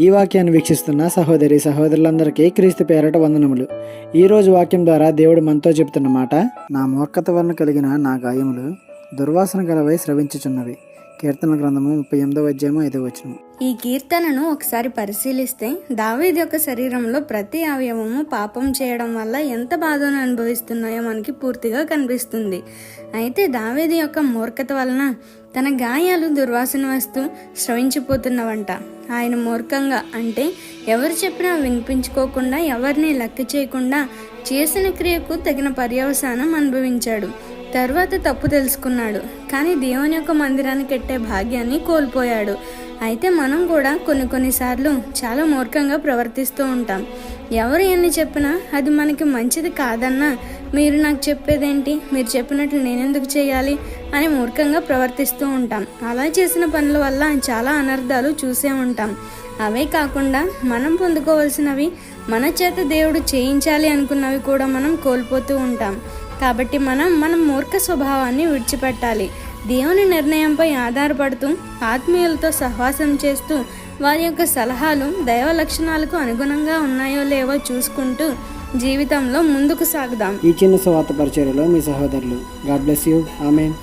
ఈ వాక్యాన్ని వీక్షిస్తున్న సహోదరి సహోదరులందరికీ క్రీస్తు పేరట వందనములు. ఈరోజు వాక్యం ద్వారా దేవుడు మనతో చెబుతున్న మాట, నా మూర్ఖత వలన కలిగిన నా గాయములు దుర్వాసన గలవై స్రవించుచున్నవి. కీర్తన గ్రంథము 38వ అధ్యాయము 5వ వచనం. ఈ కీర్తనను ఒకసారి పరిశీలిస్తే దావీదు యొక్క శరీరంలో ప్రతి అవయవము పాపం చేయడం వల్ల ఎంత బాధను అనుభవిస్తున్నాయో మనకి పూర్తిగా కనిపిస్తుంది. అయితే దావీదు యొక్క మూర్ఖత వలన తన గాయాలు దుర్వాసన వస్తూ స్రవించిపోతున్నవంట. ఆయన మూర్ఖంగా అంటే ఎవరు చెప్పినా వినిపించుకోకుండా, ఎవరిని లెక్క చేయకుండా చేసిన క్రియకు తగిన పర్యవసానం అనుభవించాడు. తర్వాత తప్పు తెలుసుకున్నాడు, కానీ దేవుని యొక్క మందిరాన్ని కట్టే భాగ్యాన్ని కోల్పోయాడు. అయితే మనం కూడా కొన్నిసార్లు చాలా మూర్ఖంగా ప్రవర్తిస్తూ ఉంటాం. ఎవరు ఎన్ని చెప్పినా అది మనకి మంచిది కాదన్నా, మీరు నాకు చెప్పేదేంటి, మీరు చెప్పినట్లు నేనెందుకు చేయాలి అని మూర్ఖంగా ప్రవర్తిస్తూ ఉంటాం. అలా చేసిన పనుల వల్ల చాలా అనర్థాలు చూసే ఉంటాం. అవే కాకుండా మనం పొందుకోవాల్సినవి, మన చేత దేవుడు చేయించాలి అనుకున్నవి కూడా మనం కోల్పోతూ ఉంటాం. కాబట్టి మన మూర్ఖ స్వభావాన్ని విడిచిపెట్టాలి. దేవుని నిర్ణయంపై ఆధారపడుతూ, ఆత్మీయులతో సహవాసం చేస్తూ, వారి యొక్క సలహాలు దైవ లక్షణాలకు అనుగుణంగా ఉన్నాయో లేవో చూసుకుంటూ జీవితంలో ముందుకు సాగుదాం. ఈ చిన్న సువార్త పరిచర్యలో మీ సహోదరులు. God bless you. ఆమేన్.